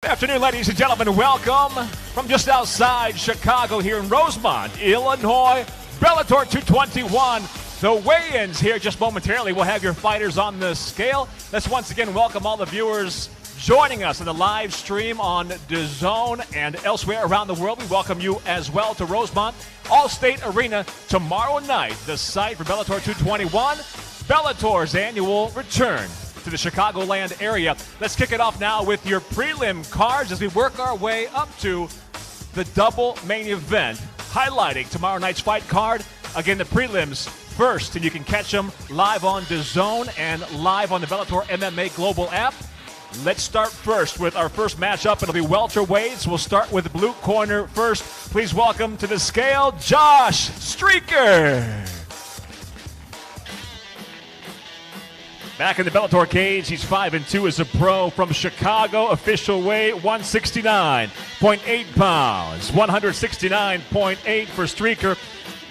Good afternoon, ladies and gentlemen. Welcome from just outside Chicago here in Rosemont, Illinois. Bellator 221. The weigh-ins here just momentarily. We'll have your fighters on the scale. Let's once again welcome all the viewers joining us in the live stream on DAZN and elsewhere around the world. We welcome you as well to Rosemont Allstate Arena tomorrow night, the site for Bellator 221, Bellator's annual return to the Chicagoland area. Let's kick it off now with your prelim cards as we work our way up to the double main event, highlighting tomorrow night's fight card. Again, the prelims first, and you can catch them live on DAZN and live on the Bellator MMA Global app. Let's start first with our first matchup. It'll be welterweights. We'll start with the blue corner first. Please welcome to the scale, Josh Streaker. Back in the Bellator cage, he's 5-2 as a pro from Chicago. Official weight, 169.8 pounds. 169.8 for Streaker.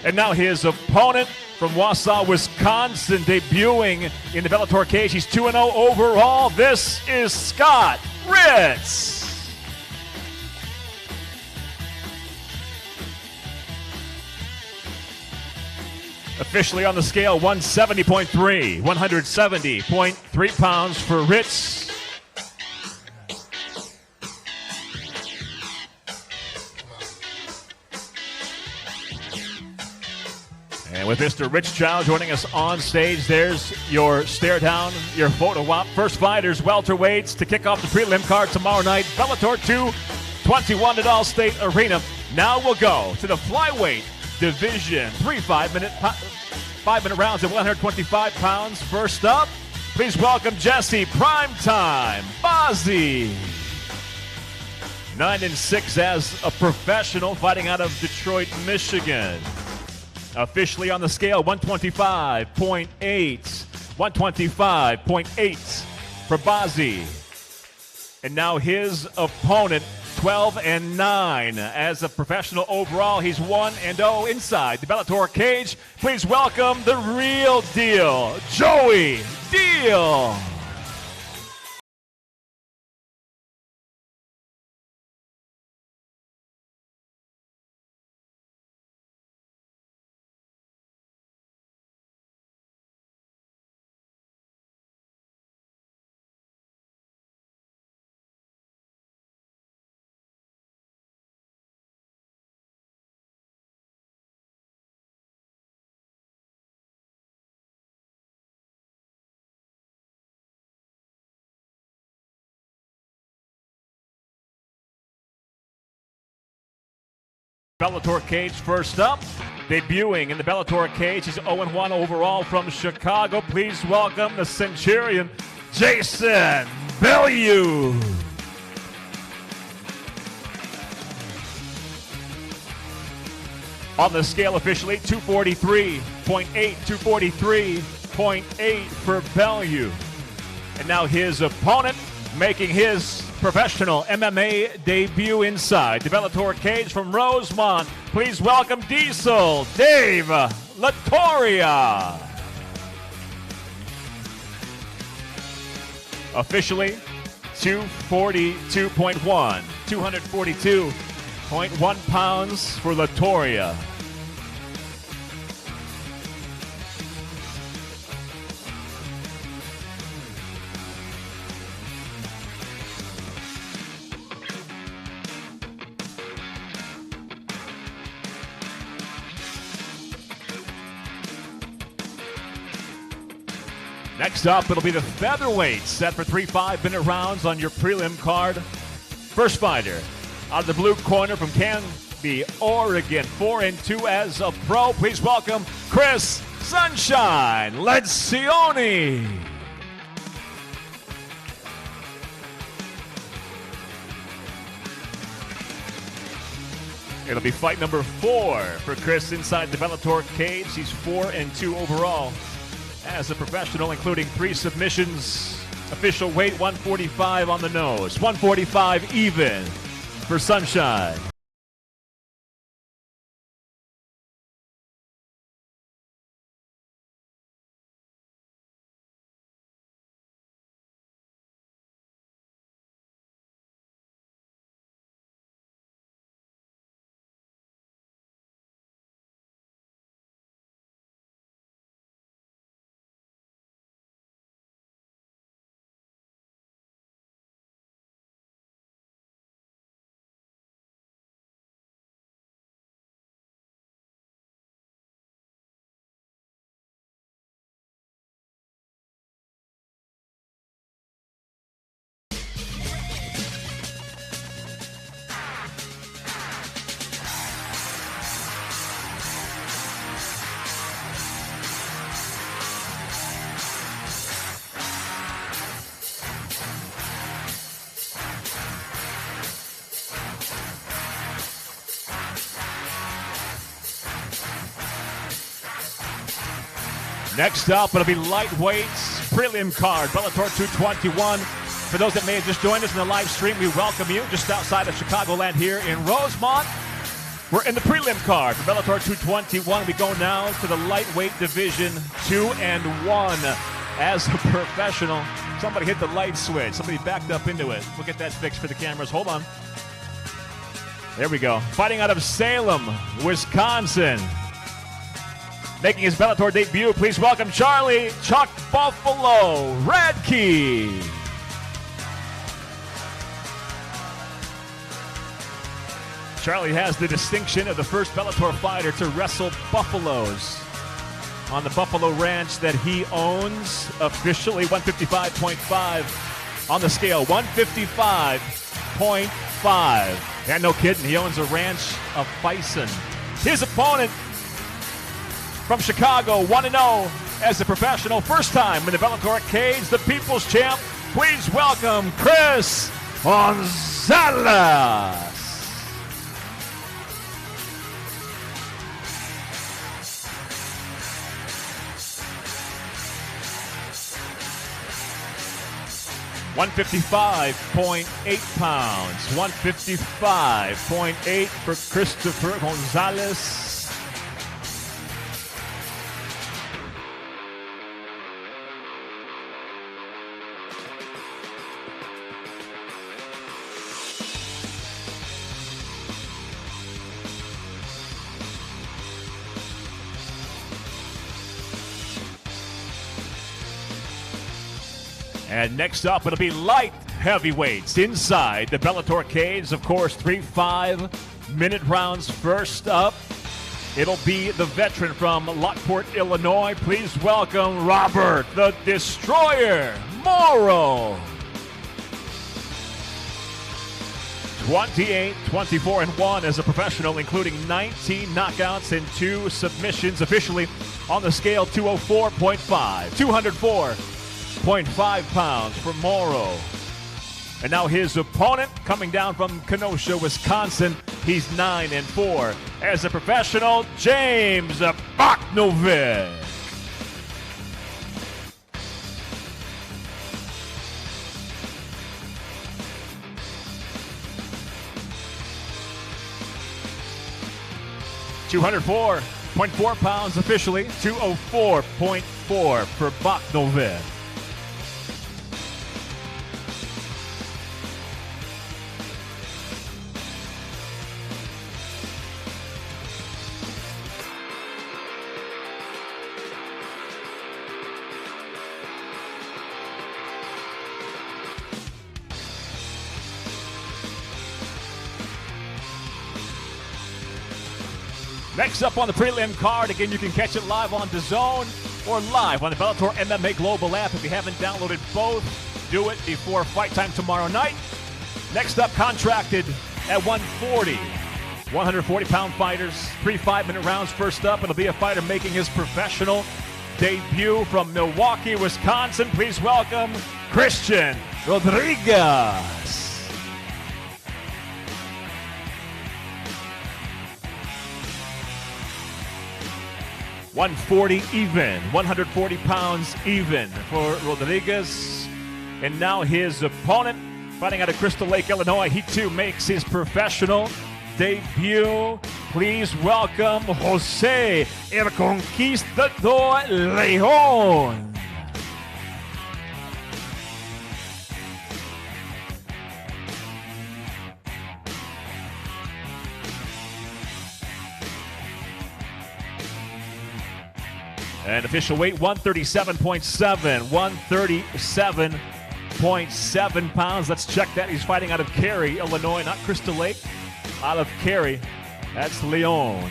And now his opponent from Wausau, Wisconsin, debuting in the Bellator cage. He's 2-0 overall. This is Scott Ritz. Officially on the scale, 170.3, 170.3 pounds for Ritz. And with Mr. Rich Chow joining us on stage, there's your stare down, your photo op. First fighters, welterweights, to kick off the prelim card tomorrow night. Bellator 221 at Allstate Arena. Now we'll go to the flyweight division. 3 5-minute rounds at 125 pounds. First up, please welcome Jesse Primetime Bozzi. 9-6 as a professional, fighting out of Detroit, Michigan. Officially on the scale, 125.8. 125.8 for Bozzi. And now his opponent, 12-9 as a professional overall. He's 1-0 inside the Bellator cage. Please welcome the real deal, Joey Deal. Bellator cage first up. Debuting in the Bellator cage, he's 0-1 overall from Chicago. Please welcome the Centurion, Jason Bellew. On the scale officially, 243.8, 243.8 for Bellew. And now his opponent, making his professional MMA debut inside the Bellator cage from Rosemont. Please welcome Diesel Dave Latoria. Officially 242.1, 242.1 pounds for Latoria. Next up, it'll be the featherweight set for 3 5-minute rounds on your prelim card. First fighter out of the blue corner from Canby, Oregon, 4-2 as a pro. Please welcome Chris Sunshine Lencioni. It'll be fight number 4 for Chris inside the Bellator cage. He's 4-2 overall as a professional, including 3 submissions. Official weight 145 on the nose, 145 even for Sunshine. Next up, it'll be lightweights, prelim card, Bellator 221. For those that may have just joined us in the live stream, we welcome you just outside of Chicagoland here in Rosemont. We're in the prelim card for Bellator 221. We go now to the lightweight division, 2-1. As a professional, somebody hit the light switch. Somebody backed up into it. We'll get that fixed for the cameras. Hold on. There we go. Fighting out of Salem, Wisconsin. Making his Bellator debut, please welcome Charlie Chuck Buffalo Radke. Charlie has the distinction of the first Bellator fighter to wrestle buffaloes on the Buffalo Ranch that he owns. Officially 155.5 on the scale, 155.5. And no kidding, he owns a ranch of bison. His opponent from Chicago, 1-0 as a professional, first time in the Bellator cage, the People's Champ. Please welcome Chris Gonzalez. £155.8 pounds, 155.8 for Christopher Gonzalez. And next up, it'll be light heavyweights inside the Bellator cage. Of course, 3 5-minute rounds. First up, it'll be the veteran from Lockport, Illinois. Please welcome Robert the Destroyer Morrow. 28-24-1 as a professional, including 19 knockouts and 2 submissions. Officially on the scale, 204.5, 204.5 pounds for Morrow. And now his opponent, coming down from Kenosha, Wisconsin, he's 9-4 as a professional, James Bachnovic. $204.4 pounds officially, 204.4 for Bachnovic. Next up on the prelim card, again, you can catch it live on DAZN. or live on the Bellator MMA Global app. If you haven't downloaded both, do it before fight time tomorrow night. Next up, contracted at 140. 140-pound fighters, 3 5-minute rounds. First up, it'll be a fighter making his professional debut from Milwaukee, Wisconsin. Please welcome Kristian Rodriguez. 140 even, 140 pounds even for Rodriguez. And now his opponent, fighting out of Crystal Lake, Illinois. He too makes his professional debut. Please welcome Jose El Conquistador Leon. And official weight 137.7, 137.7 pounds. Let's check that. He's fighting out of Cary, Illinois, not Crystal Lake. Out of Cary, that's Leon.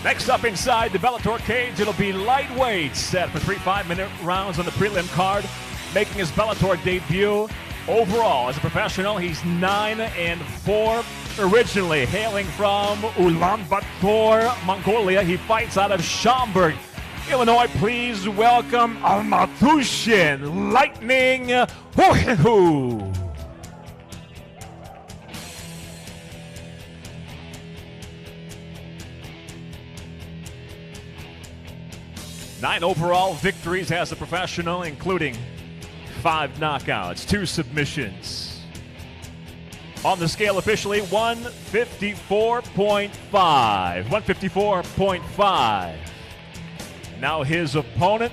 Next up inside the Bellator cage, it'll be lightweight, set for 3 5-minute rounds on the prelim card. Making his Bellator debut overall as a professional, he's 9-4. Originally hailing from Ulaanbaatar, Mongolia, he fights out of Schaumburg, Illinois. Please welcome Almatushin Lightning Huihu. Nine overall victories as a professional, including 5 knockouts, 2 submissions. On the scale officially, 154.5. 154.5. Now his opponent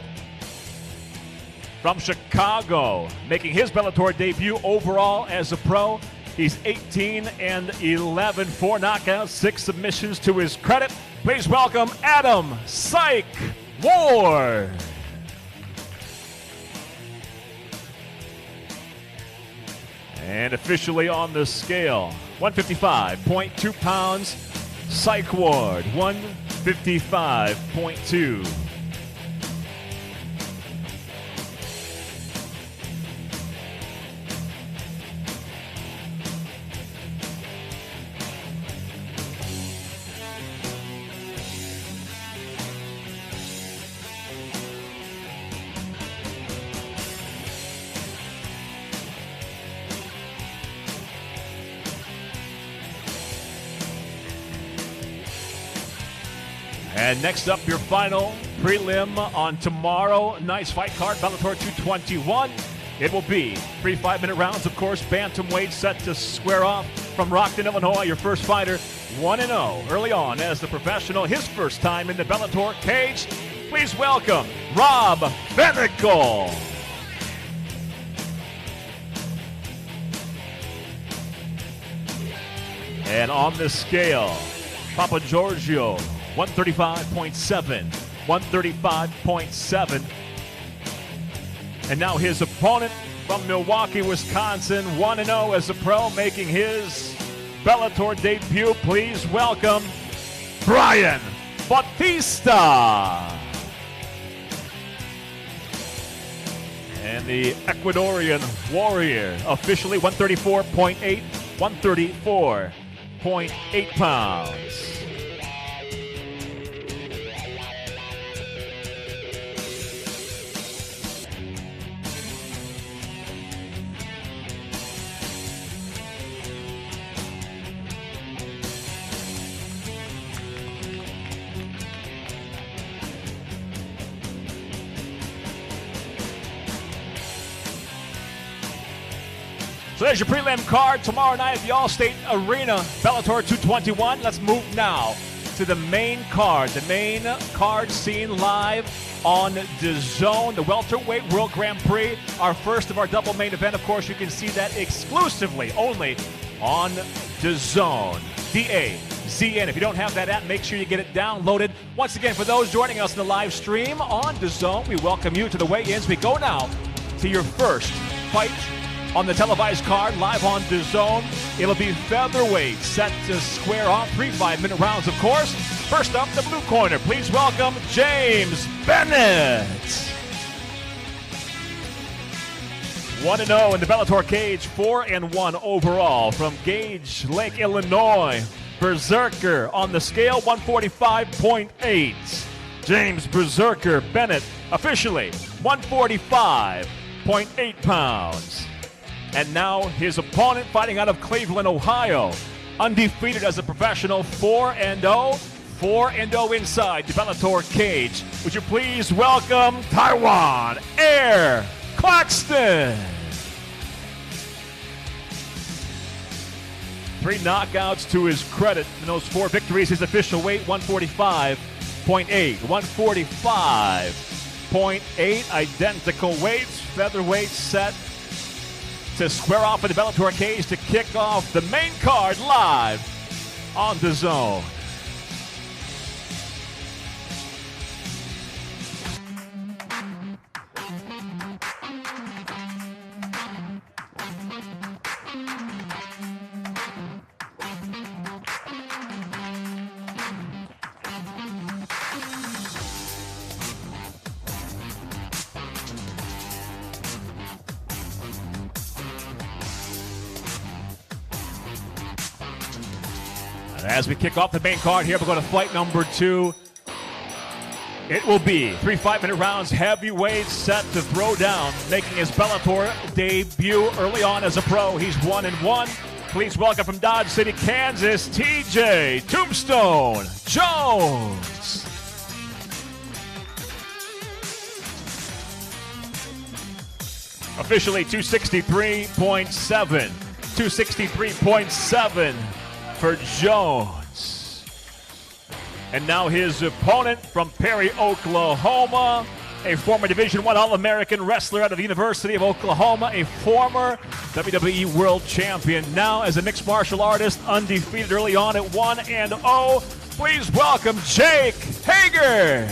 from Chicago, making his Bellator debut overall as a pro. He's 18-11, 4 knockouts, 6 submissions to his credit. Please welcome Adam Psych Ward. And officially on the scale, 155.2 pounds, Psych Ward, 155.2. And next up, your final prelim on tomorrow night's fight card, Bellator 221. It will be 3 5-minute rounds, of course. Bantamweight set to square off from Rockton, Illinois. Your first fighter, 1-0 early on as the professional. His first time in the Bellator cage. Please welcome Rob Fenical. And on the scale, Papa Giorgio, 135.7, 135.7. And now his opponent from Milwaukee, Wisconsin, 1-0 as a pro, making his Bellator debut. Please welcome Brian Bautista. And the Ecuadorian warrior, officially 134.8, 134.8 pounds. So there's your prelim card tomorrow night at the Allstate Arena, Bellator 221. Let's move now to the main card. The main card seen live on DAZN, the Welterweight World Grand Prix, our first of our double main event. Of course, you can see that exclusively only on DAZN, DAZN. If you don't have that app, make sure you get it downloaded. Once again, for those joining us in the live stream on DAZN, we welcome you to the weigh-ins. We go now to your first fight on the televised card, live on DAZN. It'll be featherweight, set to square off, 3 5-minute rounds, of course. First up, the blue corner. Please welcome James Bennett. 1-0 in the Bellator cage, 4-1 overall from Gage Lake, Illinois. Berserker on the scale, 145.8. James Berserker Bennett, officially 145.8 pounds. And now his opponent, fighting out of Cleveland, Ohio. Undefeated as a professional, 4-0. 4-0 inside the Bellator cage. Would you please welcome Taiwan Air Coxton. 3 knockouts to his credit. In those 4 victories, his official weight, 145.8. 145.8, identical weights. Featherweight set to square off in the Bellator cage to kick off the main card live on DAZN. As we kick off the main card here, we're going to fight number 2. It will be 3 5-minute rounds, heavyweight set to throw down, making his Bellator debut early on as a pro. He's 1-1. Please welcome from Dodge City, Kansas, TJ Tombstone Jones. Officially 263.7. 263.7 for Jones. And now his opponent from Perry, Oklahoma, a former Division I All-American wrestler out of the University of Oklahoma, a former WWE World Champion, now as a mixed martial artist, undefeated early on at 1-0. Please welcome Jake Hager.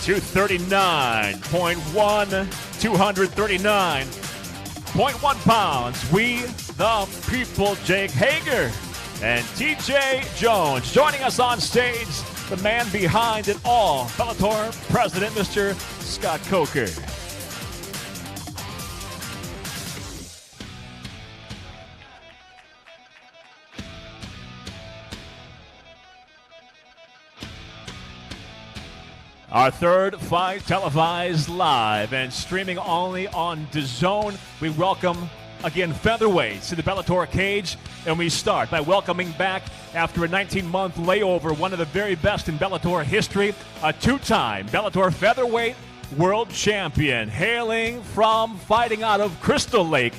$239.1 pounds. We the people, Jake Hager and TJ Jones. Joining us on stage, the man behind it all, Bellator President, Mr. Scott Coker. Our third fight televised live and streaming only on DAZN. We welcome, again, featherweights to the Bellator cage. And we start by welcoming back, after a 19-month layover, one of the very best in Bellator history, a 2-time Bellator featherweight world champion, hailing from fighting out of Crystal Lake,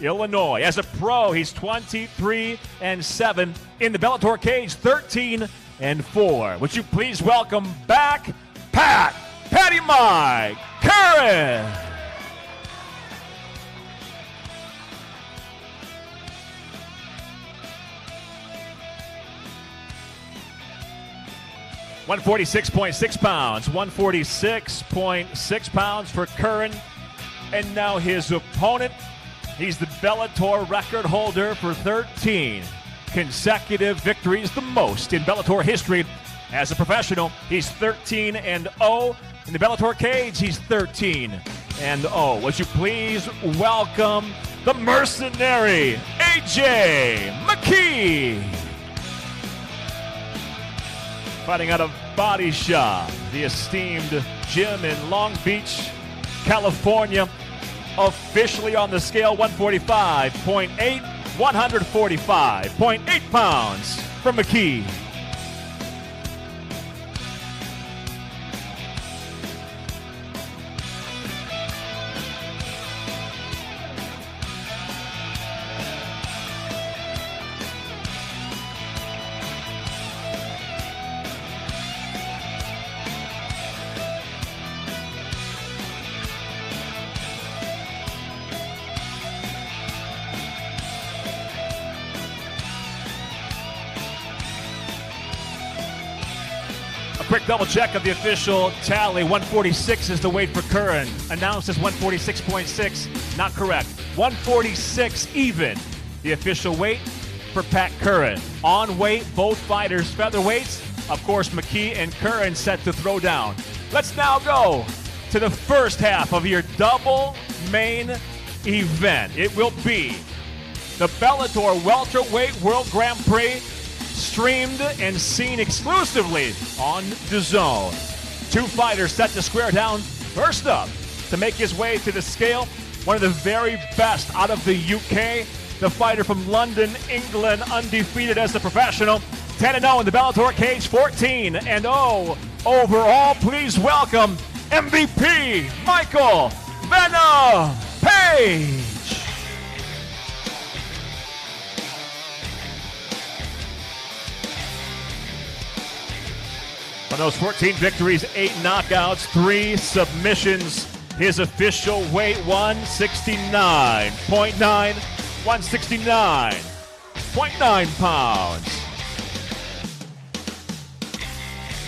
Illinois. As a pro, he's 23-7 in the Bellator cage, 13-4. Would you please welcome back Patty Mike Curran. $146.6 pounds, 146.6 pounds for Curran. And now his opponent, he's the Bellator record holder for 13 consecutive victories, the most in Bellator history. As a professional, he's 13-0. In the Bellator cage, he's 13-0. Would you please welcome the mercenary, AJ Mckee. Fighting out of Body Shop, the esteemed gym in Long Beach, California. Officially on the scale, 145.8, 145.8 pounds from Mckee. Quick double check of the official tally. 146 is the weight for Curran. Announced as 146.6. Not correct. 146 even. The official weight for Pat Curran. On weight, both fighters featherweights. Of course, Mckee and Curran set to throw down. Let's now go to the first half of your double main event. It will be the Bellator Welterweight World Grand Prix, streamed and seen exclusively on DAZN. Two fighters set to square down. First up, to make his way to the scale, one of the very best out of the UK, the fighter from London, England, undefeated as a professional, 10-0 in the Bellator cage, 14-0 overall. Please welcome MVP Michael Venom Page. On those 14 victories, 8 knockouts, 3 submissions. His official weight, 169.9 pounds.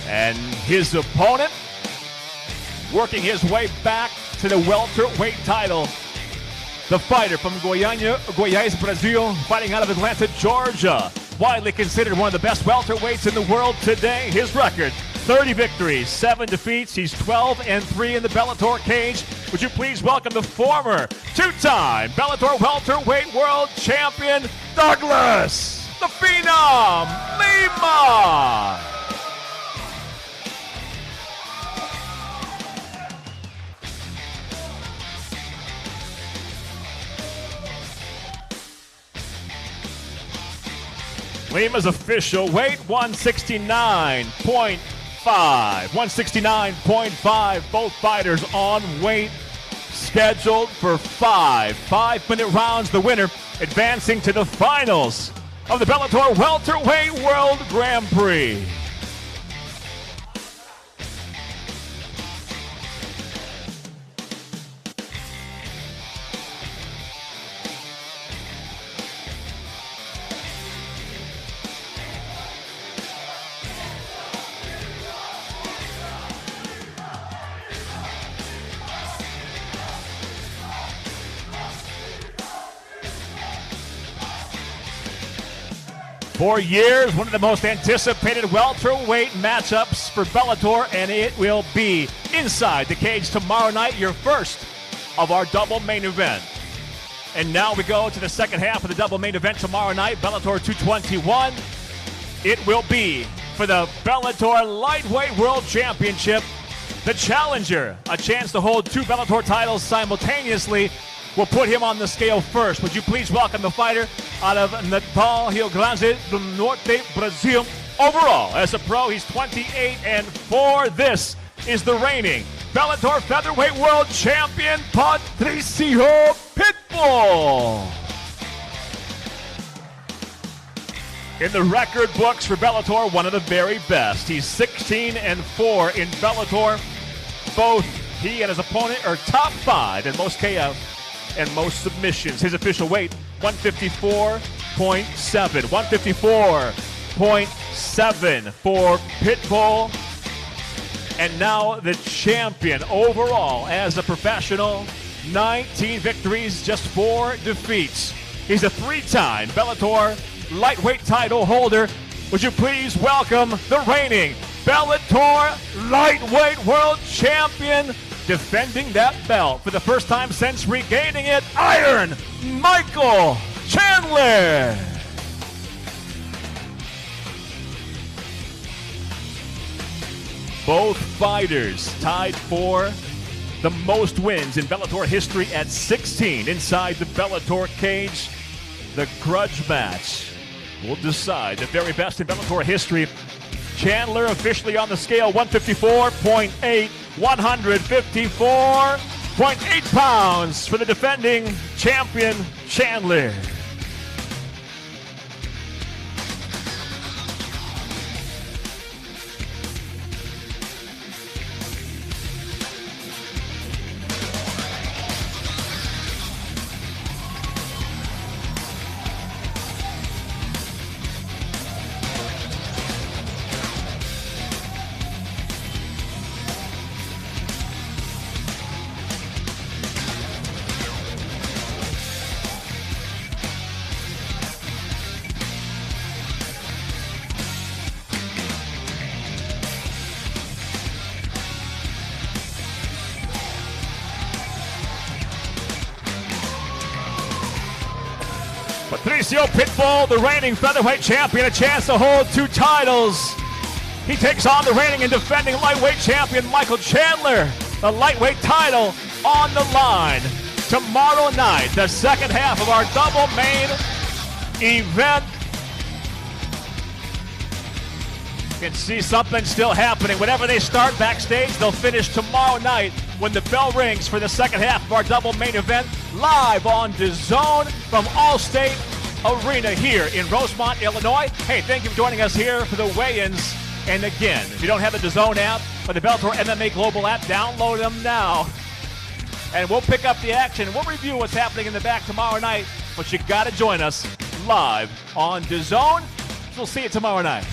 And his opponent, working his way back to the welterweight title, the fighter from Goiás, Brazil, fighting out of Atlanta, Georgia. Widely considered one of the best welterweights in the world today. His record, 30 victories, 7 defeats. He's 12-3 in the Bellator cage. Would you please welcome the former two-time Bellator welterweight world champion, Douglas the Phenom Lima. Lima's official weight, 169.5. 169.5. Both fighters on weight, scheduled for 5 5-minute rounds. The winner advancing to the finals of the Bellator Welterweight World Grand Prix. For years, one of the most anticipated welterweight matchups for Bellator, and it will be inside the cage tomorrow night, your first of our double main event. And now we go to the second half of the double main event tomorrow night, Bellator 221. It will be for the Bellator Lightweight World Championship. The challenger, a chance to hold 2 Bellator titles simultaneously, will put him on the scale first. Would you please welcome the fighter out of Natal, Rio Grande do Norte, Brazil. Overall, as a pro, he's 28-4. This is the reigning Bellator Featherweight World Champion, Patricio Pitbull. In the record books for Bellator, one of the very best. He's 16-4 in Bellator. Both he and his opponent are top 5 in most KO and most submissions. His official weight, 154.7. 154.7 for Pitbull. And now the champion overall as a professional. 19 victories, just 4 defeats. He's a 3-time Bellator lightweight title holder. Would you please welcome the reigning Bellator lightweight world champion, defending that belt for the first time since regaining it, Iron Michael Chandler. Both fighters tied for the most wins in Bellator history at 16 inside the Bellator cage. The grudge match will decide the very best in Bellator history. Chandler officially on the scale, 154.8. 154.8 pounds for the defending champion, Chandler. Patricio Pitbull, the reigning featherweight champion, a chance to hold 2 titles. He takes on the reigning and defending lightweight champion Michael Chandler. The lightweight title on the line. Tomorrow night, the second half of our double main event. You can see something still happening. Whenever they start backstage, they'll finish tomorrow night when the bell rings for the second half of our double main event, live on DAZN from Allstate Arena here in Rosemont, Illinois. Hey, thank you for joining us here for the weigh-ins. And again, if you don't have the DAZN app or the Bellator MMA Global app, download them now. And we'll pick up the action. We'll review what's happening in the back tomorrow night. But you got to join us live on DAZN. We'll see you tomorrow night.